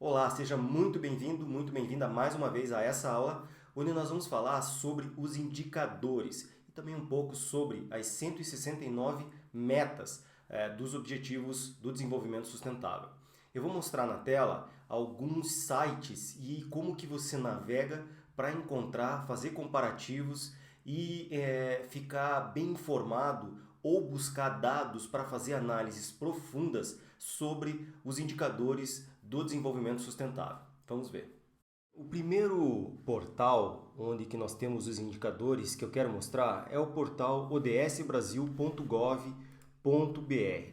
Olá, seja muito bem-vindo, muito bem-vinda mais uma vez a essa aula, onde nós vamos falar sobre os indicadores e também um pouco sobre as 169 metas dos Objetivos do Desenvolvimento Sustentável. Eu vou mostrar na tela alguns sites e como que você navega para encontrar, fazer comparativos e ficar bem informado ou buscar dados para fazer análises profundas sobre os indicadores do desenvolvimento sustentável. Vamos ver. O primeiro portal onde que nós temos os indicadores que eu quero mostrar é o portal odsbrasil.gov.br.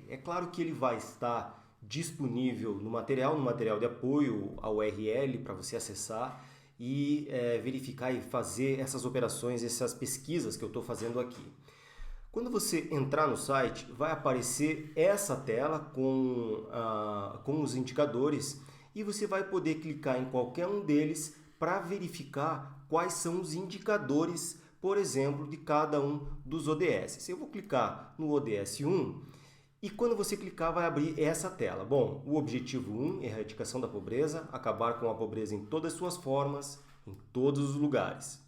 É claro que ele vai estar disponível no material de apoio ao URL para você acessar e verificar e fazer essas operações, essas pesquisas que eu estou fazendo aqui. Quando você entrar no site, vai aparecer essa tela com os indicadores e você vai poder clicar em qualquer um deles para verificar quais são os indicadores, por exemplo, de cada um dos ODS. Eu vou clicar no ODS 1 e quando você clicar vai abrir essa tela. Bom, o objetivo 1, erradicação da pobreza, acabar com a pobreza em todas as suas formas, em todos os lugares.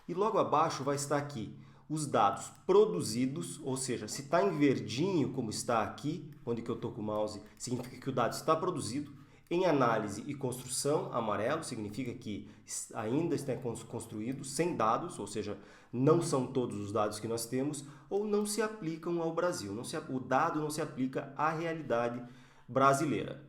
E logo abaixo vai estar aqui os dados produzidos, ou seja, se está em verdinho, como está aqui, onde que eu estou com o mouse, significa que o dado está produzido. Em análise e construção, amarelo, significa que ainda está construído, sem dados, ou seja, não são todos os dados que nós temos, ou não se aplicam ao Brasil. O dado não se aplica à realidade brasileira.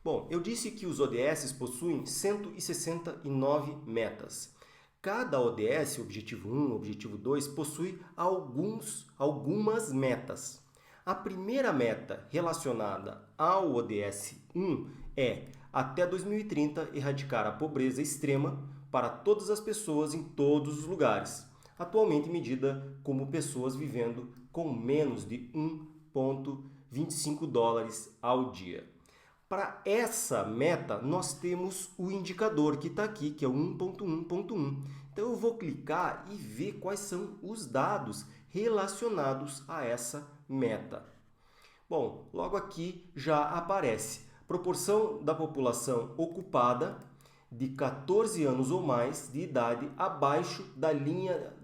Bom, eu disse que os ODS possuem 169 metas. Cada ODS, Objetivo 1, Objetivo 2, possui algumas metas. A primeira meta relacionada ao ODS 1 é, até 2030, erradicar a pobreza extrema para todas as pessoas em todos os lugares, atualmente medida como pessoas vivendo com menos de 1,25 dólares ao dia. Para essa meta, nós temos o indicador que está aqui, que é o 1.1.1. Então, eu vou clicar e ver quais são os dados relacionados a essa meta. Bom, logo aqui já aparece proporção da população ocupada de 14 anos ou mais de idade abaixo da linha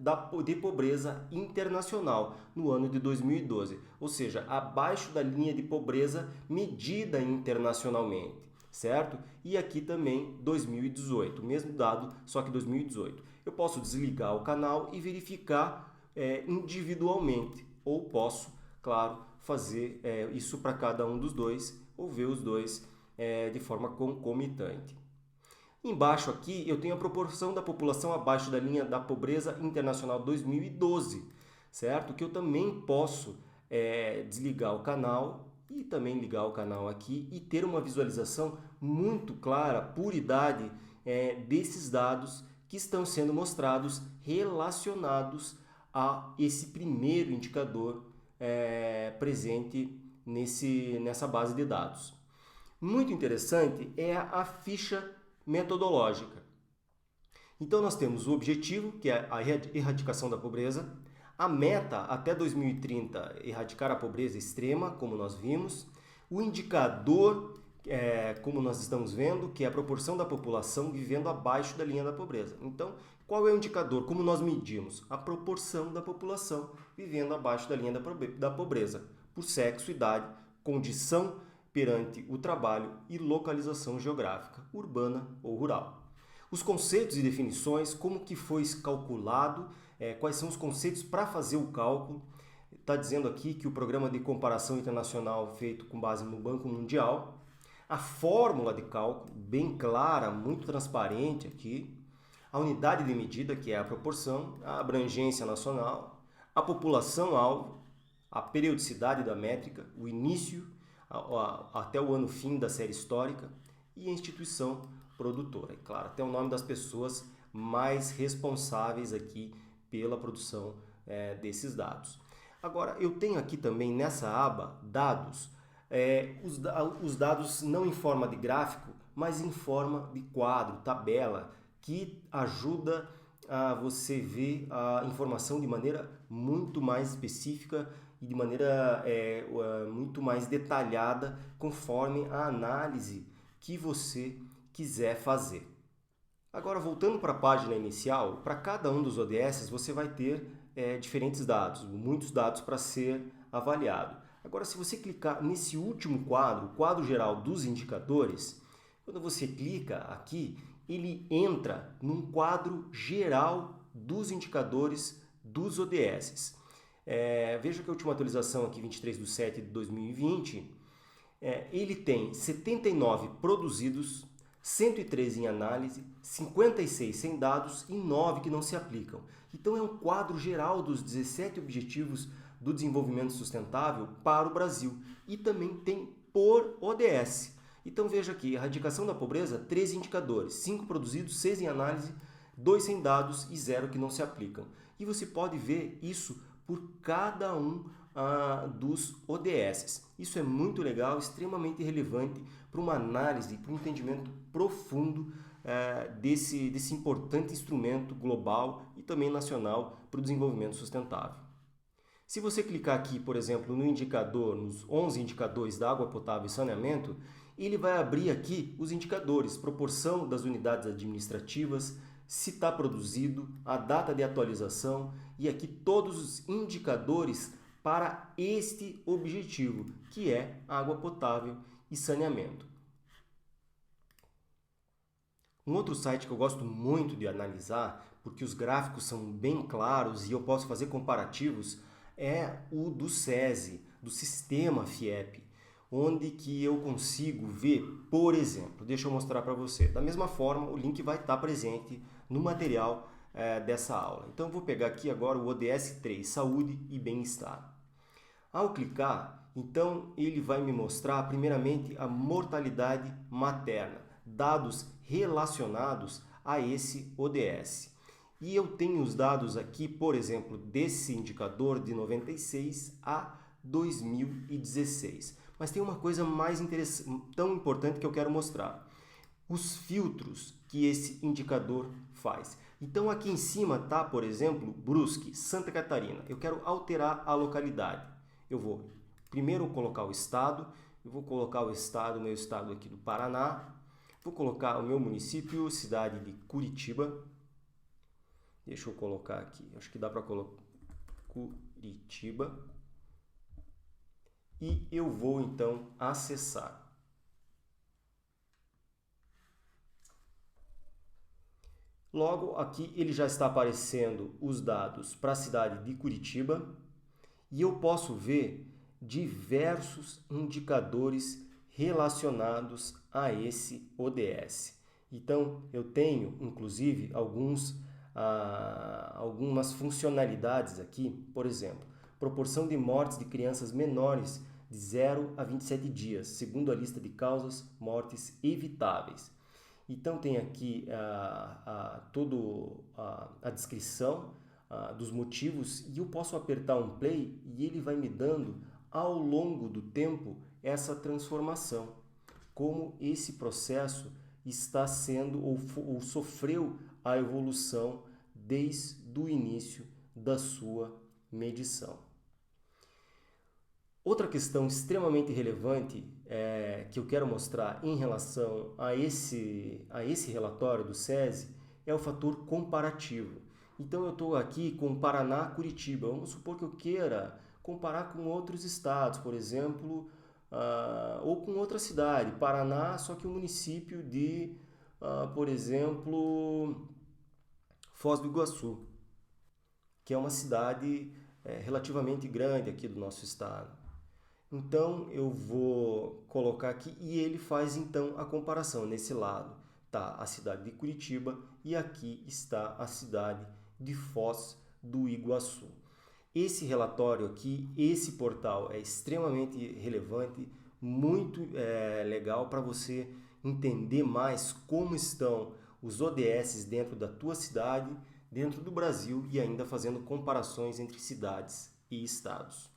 de pobreza internacional no ano de 2012, ou seja, abaixo da linha de pobreza medida internacionalmente, certo? E aqui também 2018, mesmo dado, só que 2018. Eu posso desligar o canal e verificar individualmente, ou posso, claro, fazer isso para cada um dos dois, ou ver os dois de forma concomitante. Embaixo aqui eu tenho a proporção da população abaixo da linha da pobreza internacional 2012, certo? Que eu também posso desligar o canal e também ligar o canal aqui e ter uma visualização muito clara, por idade, desses dados que estão sendo mostrados relacionados a esse primeiro indicador presente nessa base de dados. Muito interessante é a ficha metodológica. Então nós temos o objetivo, que é a erradicação da pobreza, a meta até 2030, erradicar a pobreza extrema, como nós vimos, o indicador, como nós estamos vendo, que é a proporção da população vivendo abaixo da linha da pobreza. Então, qual é o indicador? Como nós medimos? A proporção da população vivendo abaixo da linha da pobreza, por sexo, idade, condição perante o trabalho e localização geográfica, urbana ou rural. Os conceitos e definições, como que foi calculado, quais são os conceitos para fazer o cálculo. Está dizendo aqui que o programa de comparação internacional feito com base no Banco Mundial, a fórmula de cálculo, bem clara, muito transparente aqui, a unidade de medida, que é a proporção, a abrangência nacional, a população-alvo, a periodicidade da métrica, o início até o ano fim da série histórica e a instituição produtora. E claro, até o nome das pessoas mais responsáveis aqui pela produção desses dados. Agora, eu tenho aqui também nessa aba dados, os dados não em forma de gráfico, mas em forma de quadro, tabela, que ajuda a você ver a informação de maneira muito mais específica e de maneira muito mais detalhada, conforme a análise que você quiser fazer. Agora, voltando para a página inicial, para cada um dos ODS você vai ter diferentes dados, muitos dados para ser avaliado. Agora, se você clicar nesse último quadro, o quadro geral dos indicadores, quando você clica aqui, ele entra num quadro geral dos indicadores dos ODS. Veja que a última atualização aqui, 23/7/2020, ele tem 79 produzidos, 113 em análise, 56 sem dados e 9 que não se aplicam. Então é um quadro geral dos 17 Objetivos do Desenvolvimento Sustentável para o Brasil e também tem por ODS. Então veja aqui, erradicação da pobreza, 13 indicadores, 5 produzidos, 6 em análise, 2 sem dados e 0 que não se aplicam. E você pode ver isso por cada um dos ODS. Isso é muito legal, extremamente relevante para uma análise, para um entendimento profundo desse importante instrumento global e também nacional para o desenvolvimento sustentável. Se você clicar aqui, por exemplo, no indicador, nos 11 indicadores da água potável e saneamento, ele vai abrir aqui os indicadores, proporção das unidades administrativas, se está produzido, a data de atualização e aqui todos os indicadores para este objetivo, que é água potável e saneamento. Um outro site que eu gosto muito de analisar, porque os gráficos são bem claros e eu posso fazer comparativos, é o do SESI, do Sistema FIEP, onde que eu consigo ver, por exemplo, deixa eu mostrar para você. Da mesma forma, o link vai estar presente no material dessa aula. Então, eu vou pegar aqui agora o ODS 3, Saúde e Bem-Estar. Ao clicar, então, ele vai me mostrar, primeiramente, a mortalidade materna, dados relacionados a esse ODS. E eu tenho os dados aqui, por exemplo, desse indicador de 96 a 2016. Mas tem uma coisa mais tão importante que eu quero mostrar. Os filtros que esse indicador faz. Então aqui em cima está, por exemplo, Brusque, Santa Catarina. Eu quero alterar a localidade. Eu vou primeiro colocar o estado. Eu vou colocar o estado, meu estado aqui do Paraná. Vou colocar o meu município, cidade de Curitiba. Deixa eu colocar aqui, acho que dá para colocar Curitiba. E eu vou então acessar. Logo aqui ele já está aparecendo os dados para a cidade de Curitiba e eu posso ver diversos indicadores relacionados a esse ODS. Então eu tenho inclusive algumas funcionalidades aqui, por exemplo, proporção de mortes de crianças menores de 0 a 27 dias, segundo a lista de causas mortes evitáveis. Então tem aqui toda a descrição dos motivos e eu posso apertar um play e ele vai me dando ao longo do tempo essa transformação, como esse processo está sendo ou sofreu a evolução desde o início da sua medição. Outra questão extremamente relevante que eu quero mostrar em relação a esse relatório do SESI é o fator comparativo. Então eu estou aqui com Paraná, Curitiba. Vamos supor que eu queira comparar com outros estados, por exemplo, ou com outra cidade. Paraná, só que o município de, por exemplo, Foz do Iguaçu, que é uma cidade relativamente grande aqui do nosso estado. Então eu vou colocar aqui e ele faz então a comparação. Nesse lado está a cidade de Curitiba e aqui está a cidade de Foz do Iguaçu. Esse relatório aqui, esse portal é extremamente relevante, muito legal para você entender mais como estão os ODS dentro da tua cidade, dentro do Brasil e ainda fazendo comparações entre cidades e estados.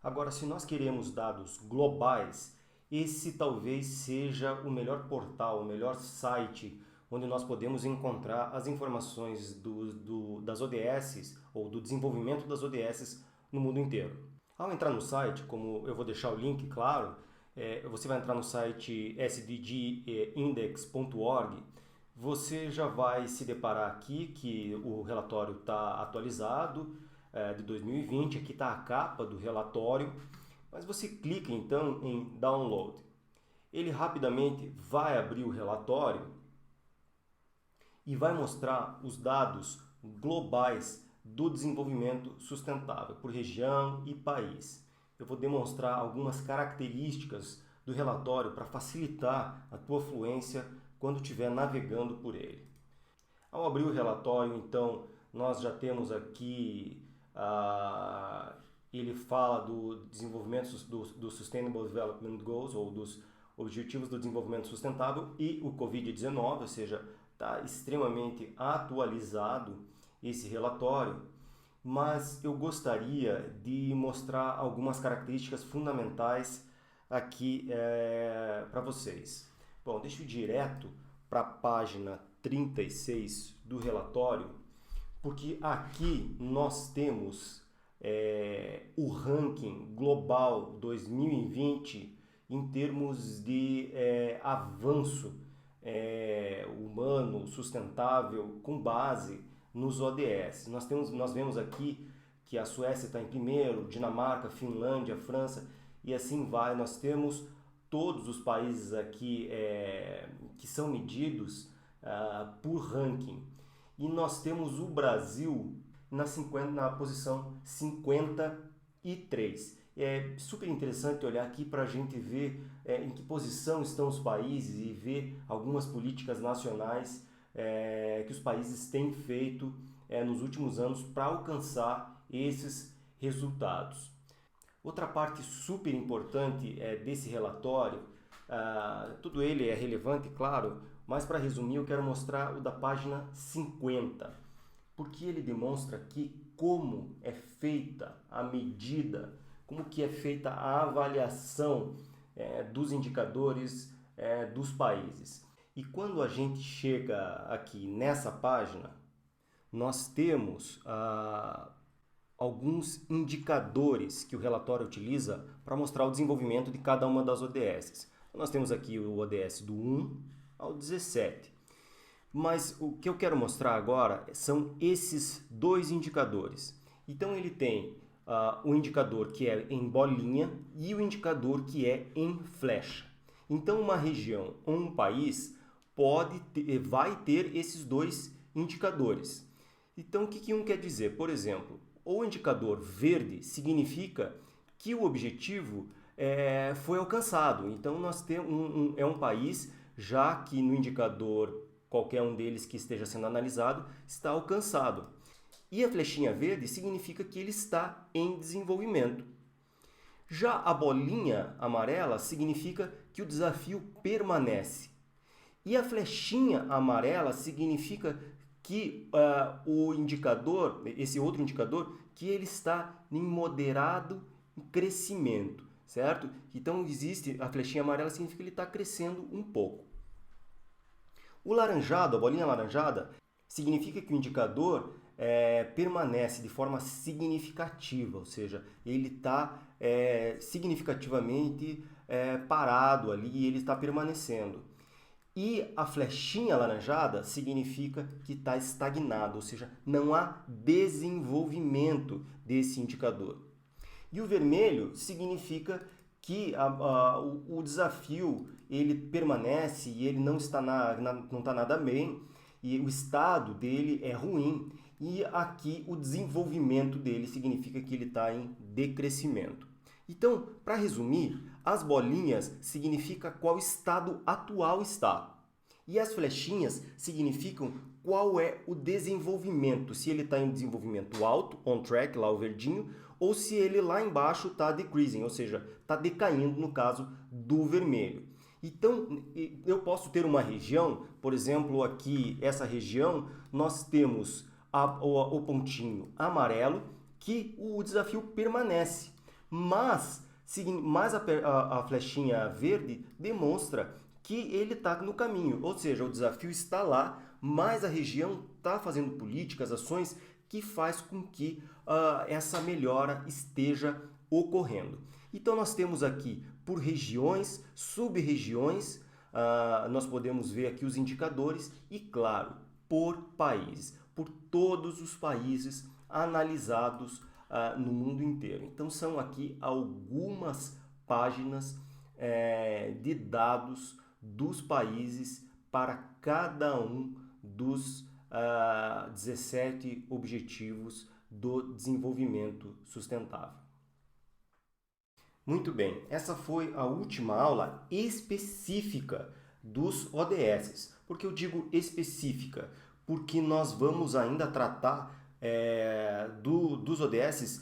Agora, se nós queremos dados globais, esse talvez seja o melhor portal, o melhor site onde nós podemos encontrar as informações das ODS ou do desenvolvimento das ODS no mundo inteiro. Ao entrar no site, como eu vou deixar o link, claro, você vai entrar no site sdgindex.org, você já vai se deparar aqui que o relatório está atualizado, de 2020, aqui está a capa do relatório, mas você clica então em Download. Ele rapidamente vai abrir o relatório e vai mostrar os dados globais do desenvolvimento sustentável por região e país. Eu vou demonstrar algumas características do relatório para facilitar a tua fluência quando estiver navegando por ele. Ao abrir o relatório, então, nós já temos aqui, ele fala do desenvolvimento do Sustainable Development Goals, ou dos Objetivos do Desenvolvimento Sustentável, e o Covid-19, ou seja, está extremamente atualizado esse relatório, mas eu gostaria de mostrar algumas características fundamentais aqui para vocês. Bom, deixa eu ir direto para a página 36 do relatório, porque aqui nós temos o ranking global 2020 em termos de avanço humano, sustentável, com base nos ODS. Nós vemos aqui que a Suécia está em primeiro, Dinamarca, Finlândia, França, e assim vai. Nós temos todos os países aqui que são medidos por ranking. E nós temos o Brasil na posição 53. É super interessante olhar aqui para a gente ver em que posição estão os países e ver algumas políticas nacionais que os países têm feito nos últimos anos para alcançar esses resultados. Outra parte super importante desse relatório, tudo ele é relevante, claro, mas para resumir eu quero mostrar o da página 50, porque ele demonstra aqui como é feita a medida, como que é feita a avaliação dos indicadores dos países. E quando a gente chega aqui nessa página, nós temos alguns indicadores que o relatório utiliza para mostrar o desenvolvimento de cada uma das ODS. Nós temos aqui o ODS do 1 ao 17. Mas o que eu quero mostrar agora são esses dois indicadores. Então ele tem o indicador que é em bolinha e o indicador que é em flecha. Então uma região ou um país vai ter esses dois indicadores. Então o que um quer dizer? Por exemplo, o indicador verde significa que o objetivo foi alcançado. Então nós temos um país já que no indicador qualquer um deles que esteja sendo analisado está alcançado. E a flechinha verde significa que ele está em desenvolvimento. Já a bolinha amarela significa que o desafio permanece. E a flechinha amarela significa que o indicador, esse outro indicador, que ele está em moderado crescimento, certo? Então existe a flechinha amarela, significa que ele está crescendo um pouco. O laranjado, a bolinha alaranjada, significa que o indicador permanece de forma significativa, ou seja, ele está significativamente parado ali e ele está permanecendo. E a flechinha alaranjada significa que está estagnado, ou seja, não há desenvolvimento desse indicador. E o vermelho significa que o desafio ele permanece e ele não está nada bem e o estado dele é ruim. E aqui o desenvolvimento dele significa que ele está em decrescimento. Então, para resumir, as bolinhas significam qual estado atual está. E as flechinhas significam qual é o desenvolvimento, se ele está em desenvolvimento alto, on track, lá o verdinho, ou se ele lá embaixo está decreasing, ou seja, está decaindo no caso do vermelho. Então, eu posso ter uma região, por exemplo, aqui, essa região, nós temos o pontinho amarelo, que o desafio permanece, mas a flechinha verde demonstra que ele está no caminho, ou seja, o desafio está lá, mas a região está fazendo políticas, ações que faz com que essa melhora esteja ocorrendo. Então nós temos aqui por regiões, sub-regiões, nós podemos ver aqui os indicadores e, claro, por países, por todos os países analisados no mundo inteiro. Então, são aqui algumas páginas de dados dos países para cada um dos 17 Objetivos do Desenvolvimento Sustentável. Muito bem, essa foi a última aula específica dos ODS. Por que eu digo específica? Porque nós vamos ainda tratar dos ODS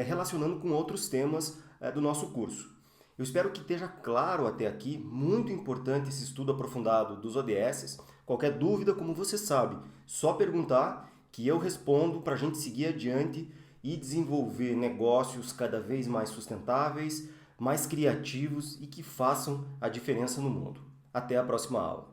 relacionando com outros temas do nosso curso. Eu espero que esteja claro até aqui, muito importante esse estudo aprofundado dos ODS. Qualquer dúvida, como você sabe, só perguntar que eu respondo para a gente seguir adiante e desenvolver negócios cada vez mais sustentáveis, mais criativos e que façam a diferença no mundo. Até a próxima aula.